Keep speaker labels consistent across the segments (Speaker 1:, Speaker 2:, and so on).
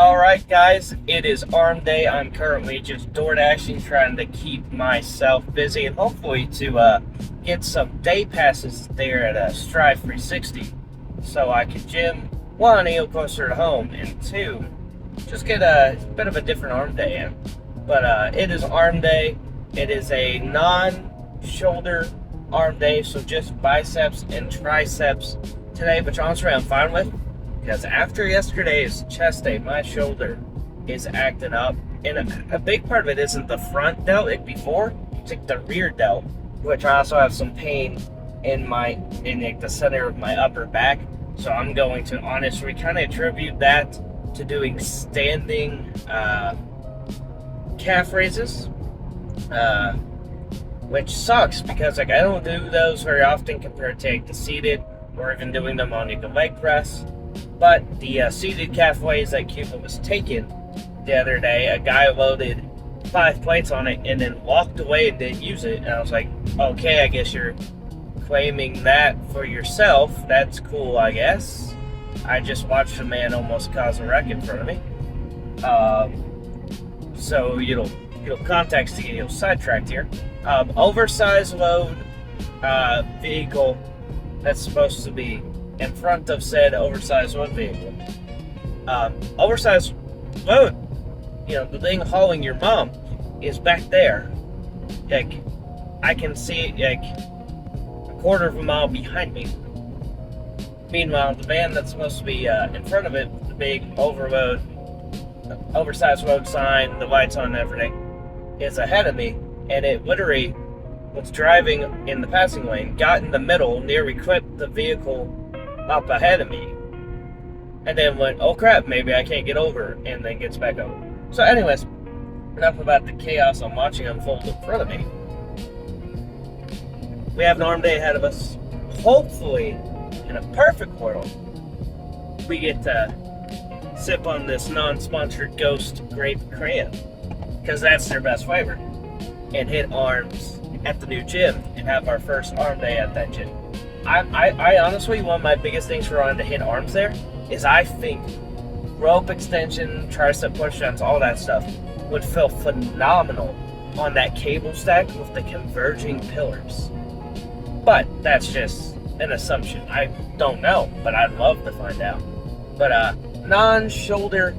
Speaker 1: Alright guys, it is arm day. I'm currently just door dashing, trying to keep myself busy and hopefully to get some day passes there at Strive 360 so I can gym, one, a little closer to home, and two, just get a bit of a different arm day in. But it is arm day. It is a non-shoulder arm day, so just biceps and triceps today, which honestly I'm fine with. Because after yesterday's chest day, my shoulder is acting up. And a big part of it isn't the front delt like before, it's like the rear delt, which I also have some pain in like the center of my upper back. So I'm going to honestly kind of attribute that to doing standing calf raises, which sucks because like I don't do those very often compared to like the seated or even doing them on like a leg press. But the seated calf weighs that Cuba was taking the other day, a guy loaded 5 plates on it and then walked away and didn't use it. And I was like, okay, I guess you're claiming that for yourself. That's cool, I guess. I just watched a man almost cause a wreck in front of me. So context to get sidetracked here. Oversized load vehicle that's supposed to be in front of said oversized load vehicle. Oversized load, the thing hauling your mom is back there. Like, I can see it like a quarter of a mile behind me. Meanwhile, the van that's supposed to be in front of it, the big oversized load sign, the lights on and everything, is ahead of me, and it literally was driving in the passing lane, got in the middle, nearly clipped the vehicle up ahead of me, and then went, oh crap, maybe I can't get over, and then gets back over. So anyways, enough about the chaos I'm watching unfold in front of me. We have an arm day ahead of us. Hopefully, in a perfect world, we get to sip on this non-sponsored Ghost Grape Crayon, because that's their best flavor, and hit arms at the new gym and have our first arm day at that gym. I honestly, one of my biggest things for wanting to hit arms there is I think rope extension, tricep push-ups, all that stuff would feel phenomenal on that cable stack with the converging pillars. But that's just an assumption. I don't know, but I'd love to find out. But non-shoulder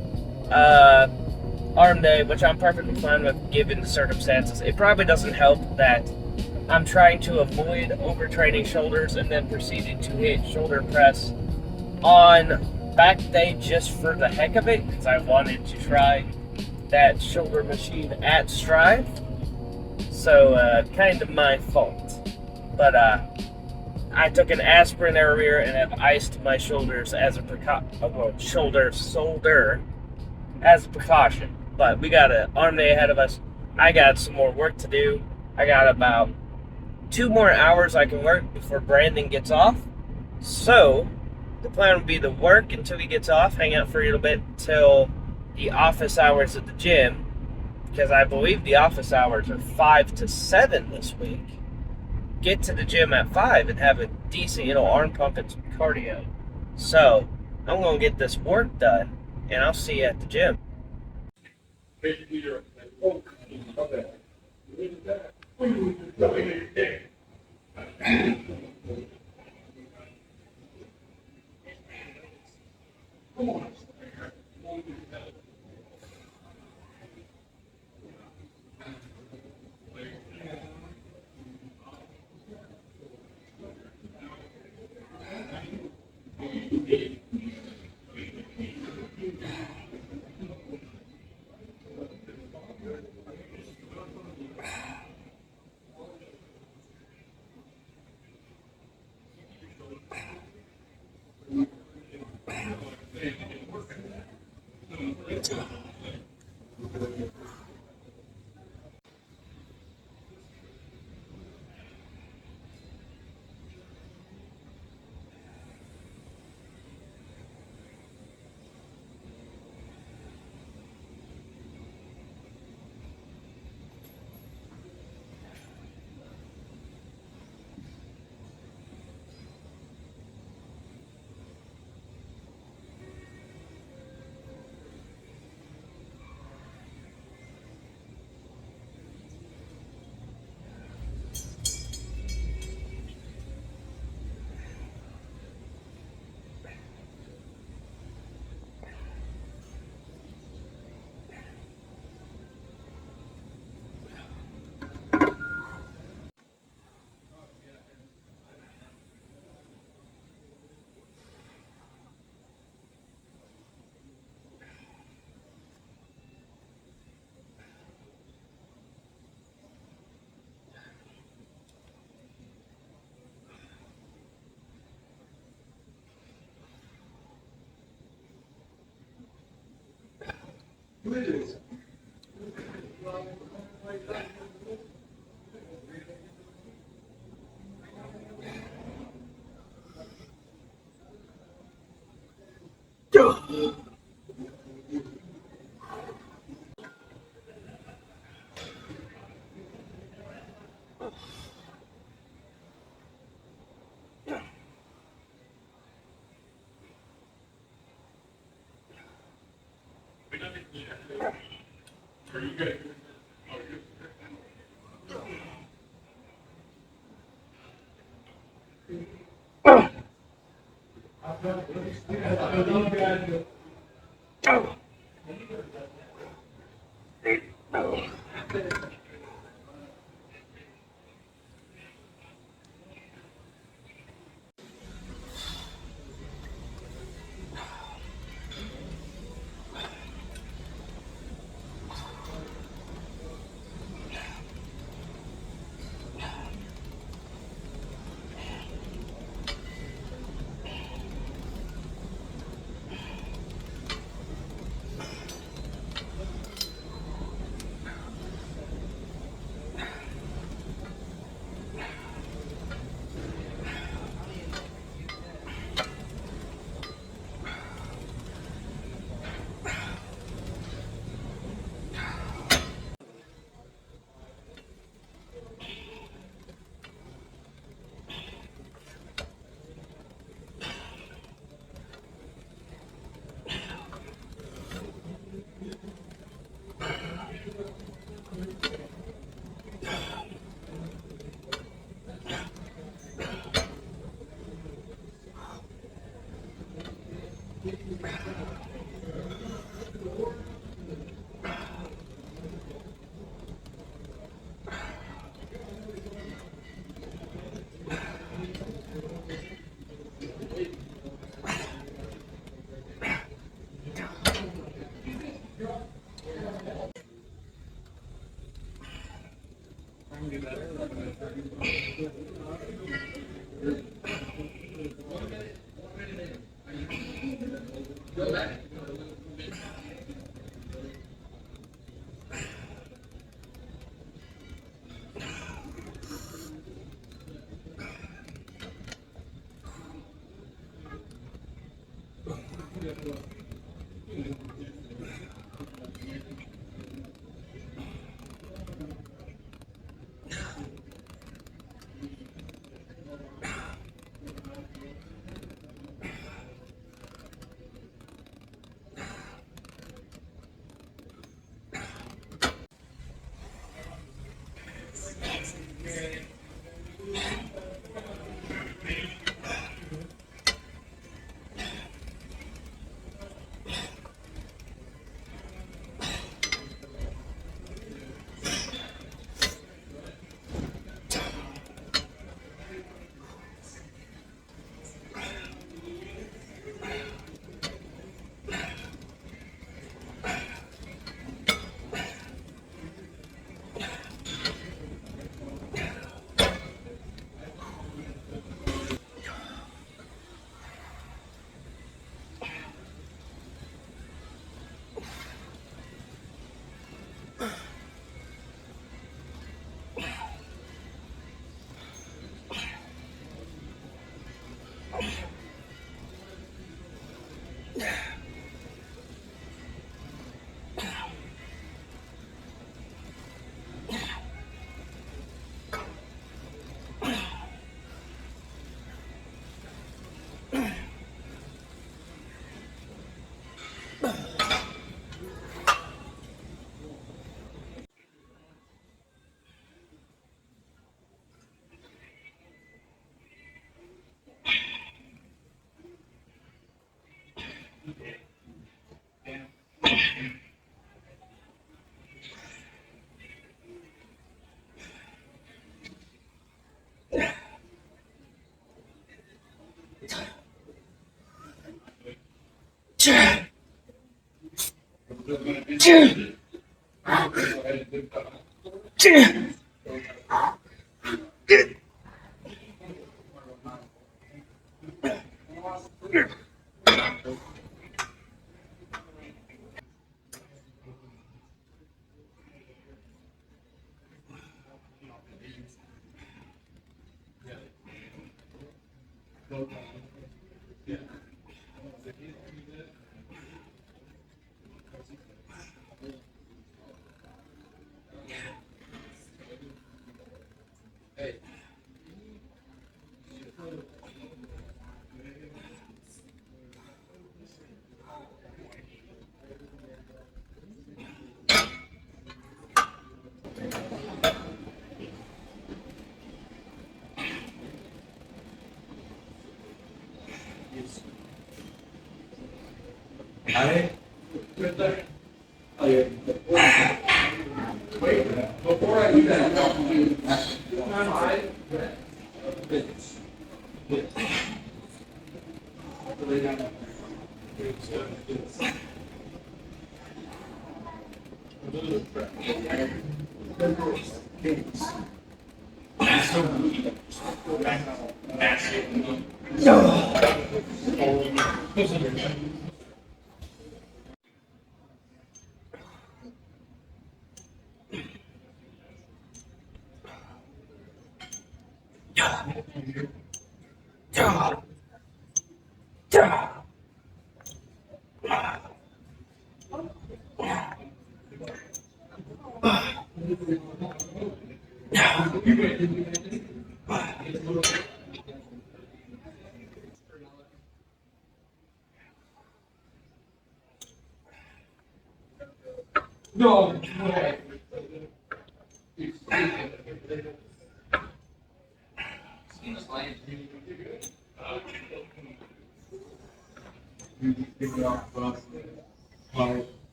Speaker 1: arm day, which I'm perfectly fine with given the circumstances. It probably doesn't help that I'm trying to avoid overtraining shoulders and then proceeded to hit shoulder press on back day just for the heck of it, because I wanted to try that shoulder machine at Strive. So kind of my fault. But I took an aspirin earlier and have iced my shoulders as a shoulder as a precaution. But we got an arm day ahead of us. I got some more work to do. I got about 2 more hours I can work before Brandon gets off. So the plan would be to work until he gets off, hang out for a little bit till the office hours at the gym, because I believe the office hours are 5 to 7 this week. Get to the gym at 5 and have a decent, arm pump and some cardio. So I'm going to get this work done, and I'll see you at the gym.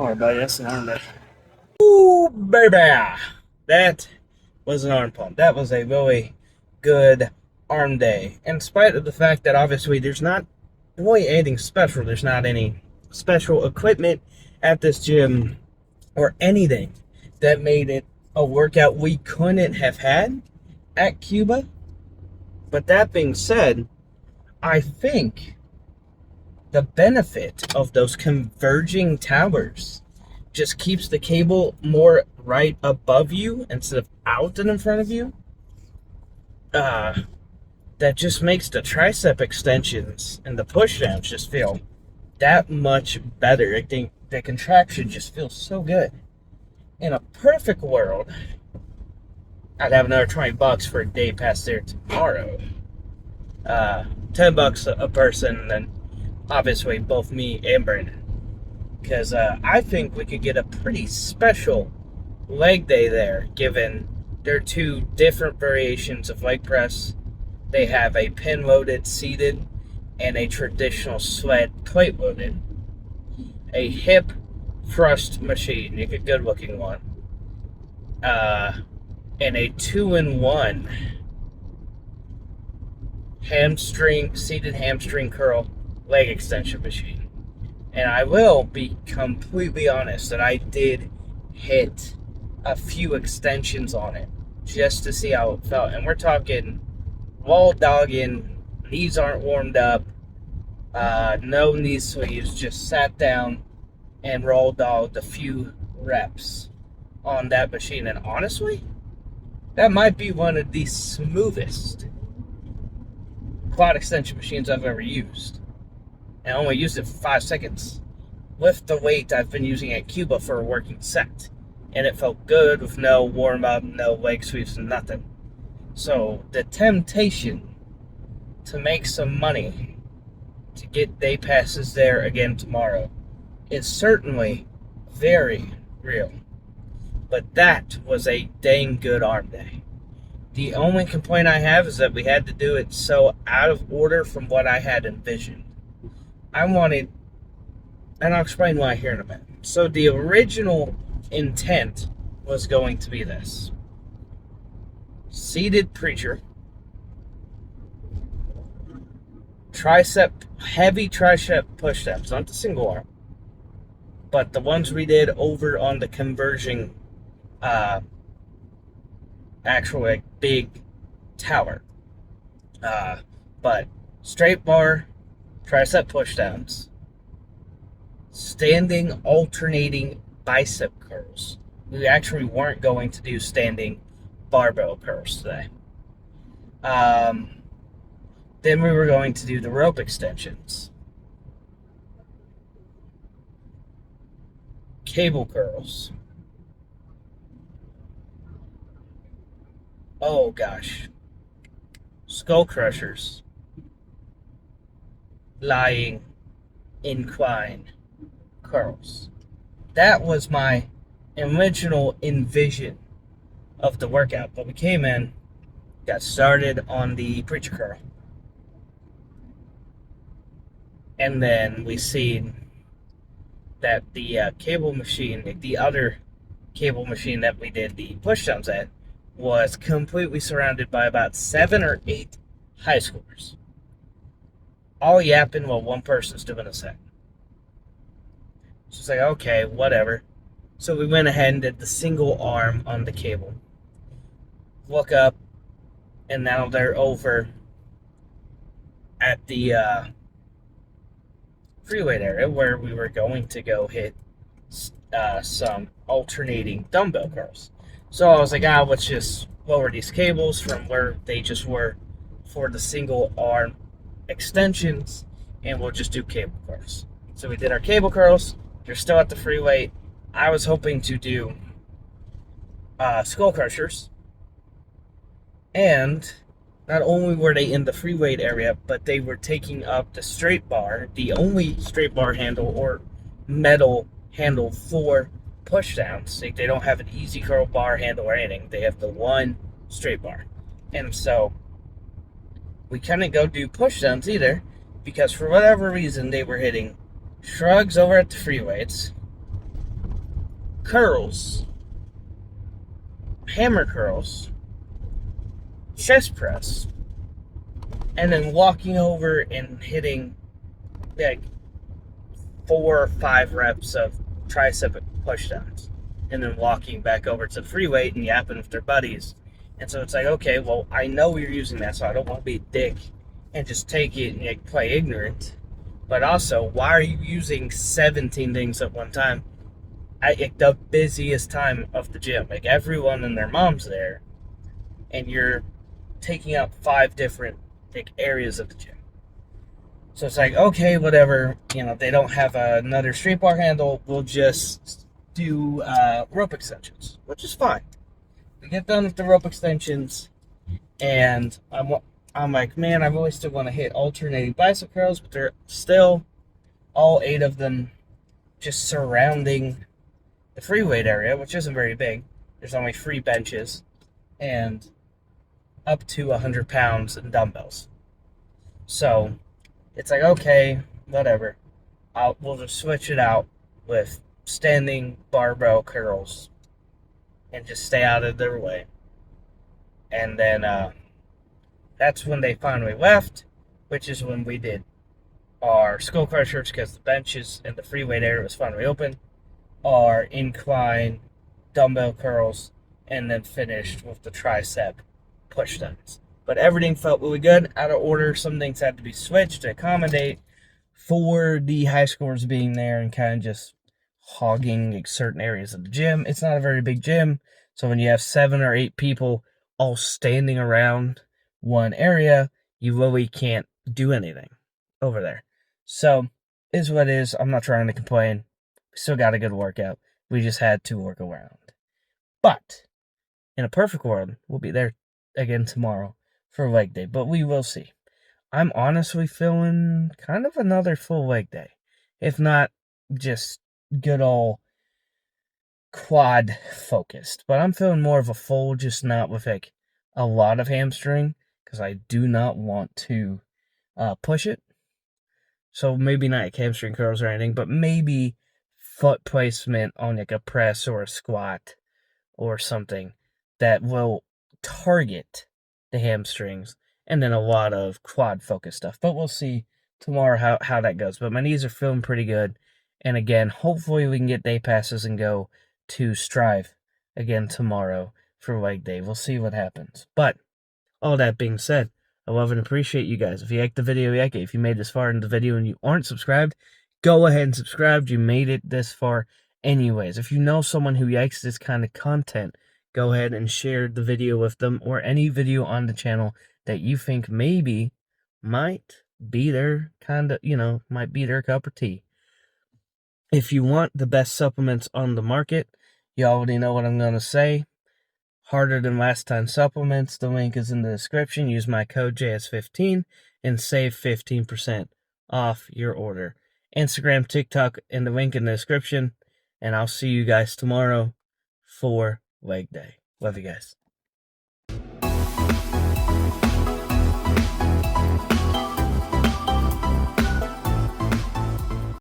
Speaker 1: Oh, everybody, that's an arm day. Ooh, baby! That was an arm pump. That was a really good arm day. In spite of the fact that obviously there's not really anything special. There's not any special equipment at this gym or anything that made it a workout we couldn't have had at Cuba. But that being said, I think the benefit of those converging towers just keeps the cable more right above you instead of out and in front of you. That just makes the tricep extensions and the push downs just feel that much better. I think the contraction just feels so good. In a perfect world, I'd have another $20 for a day pass there tomorrow. $10 a person, and obviously both me and Brandon. Because I think we could get a pretty special leg day there, given they're two different variations of leg press. They have a pin-loaded seated and a traditional sled plate-loaded. A hip thrust machine, a good-looking one. And a 2-in-1 seated hamstring curl leg extension machine. And I will be completely honest that I did hit a few extensions on it just to see how it felt. And we're talking wall dogging, knees aren't warmed up, no knee sleeves, just sat down and roll dogged a few reps on that machine. And honestly, that might be one of the smoothest quad extension machines I've ever used. And I only used it for 5 seconds with the weight I've been using at Cuba for a working set. And it felt good with no warm up, no leg sweeps, nothing. So the temptation to make some money to get day passes there again tomorrow is certainly very real. But that was a dang good arm day. The only complaint I have is that we had to do it so out of order from what I had envisioned. I wanted, and I'll explain why here in a minute. So the original intent was going to be this. Seated preacher, heavy tricep push-ups, not the single arm, but the ones we did over on the converging actual like big tower. But straight bar, tricep pushdowns, standing alternating bicep curls. We actually weren't going to do standing barbell curls today. Um, then we were going to do the rope extensions, cable curls. Oh gosh, skull crushers, lying incline curls. That was my original envision of the workout, but we came in, got started on the preacher curl, and then we seen that the cable machine, the other cable machine that we did the pushdowns at, was completely surrounded by about 7 or 8 high schoolers, all yapping while one person's doing a set. So it's like, okay, whatever. So we went ahead and did the single arm on the cable. Look up, and now they're over at the free weight area where we were going to go hit some alternating dumbbell curls. So I was like, let's just lower these cables from where they just were for the single arm extensions, and we'll just do cable curls. So we did our cable curls. They're still at the free weight. I was hoping to do skull crushers, and not only were they in the free weight area, but they were taking up the straight bar, the only straight bar handle or metal handle for pushdowns. They don't have an easy curl bar handle or anything. They have the one straight bar. And so we couldn't go do pushdowns either, because for whatever reason they were hitting shrugs over at the free weights, curls, hammer curls, chest press, and then walking over and hitting like 4 or 5 reps of tricep pushdowns, and then walking back over to the free weight and yapping with their buddies. And so it's like, okay, well, I know you're using that, so I don't want to be a dick and just take it and like, play ignorant. But also, why are you using 17 things at one time at like, the busiest time of the gym? Like, everyone and their mom's there, and you're taking up 5 different like, areas of the gym. So it's like, okay, whatever. You know, they don't have another straight bar handle. We'll just do rope extensions, which is fine. We get done with the rope extensions, and I'm like, man, I really still want to hit alternating bicep curls, but they're still all 8 of them just surrounding the free weight area, which isn't very big. There's only 3 benches and up to 100 pounds in dumbbells. So it's like, okay, whatever. We'll just switch it out with standing barbell curls and just stay out of their way. And then that's when they finally left, which is when we did our skull crushers, because the benches and the free weight area was finally open, our incline dumbbell curls, and then finished with the tricep pushdowns. But everything felt really good. Out of order, some things had to be switched to accommodate for the high scores being there and kind of just hogging like, certain areas of the gym. It's not a very big gym, so when you have 7 or 8 people all standing around one area, you really can't do anything over there. So, is what it is. I'm not trying to complain. We still got a good workout. We just had to work around. But, in a perfect world, we'll be there again tomorrow for leg day, but we will see. I'm honestly feeling kind of another full leg day. If not, just good old quad focused. But I'm feeling more of a full, just not with like a lot of hamstring, because I do not want to push it. So maybe not like hamstring curls or anything, but maybe foot placement on like a press or a squat or something that will target the hamstrings, and then a lot of quad focus stuff. But we'll see tomorrow how that goes. But my knees are feeling pretty good. And again, hopefully we can get day passes and go to Strive again tomorrow for leg day. We'll see what happens. But all that being said, I love and appreciate you guys. If you liked the video, like it. If you made this far in the video and you aren't subscribed, go ahead and subscribe. You made it this far anyways. If you know someone who likes this kind of content, go ahead and share the video with them, or any video on the channel that you think maybe might be their kind of, might be their cup of tea. If you want the best supplements on the market, you already know what I'm going to say. Harder Than Last Time supplements. The link is in the description. Use my code JS15 and save 15% off your order. Instagram, TikTok, and the link in the description. And I'll see you guys tomorrow for leg day. Love you guys.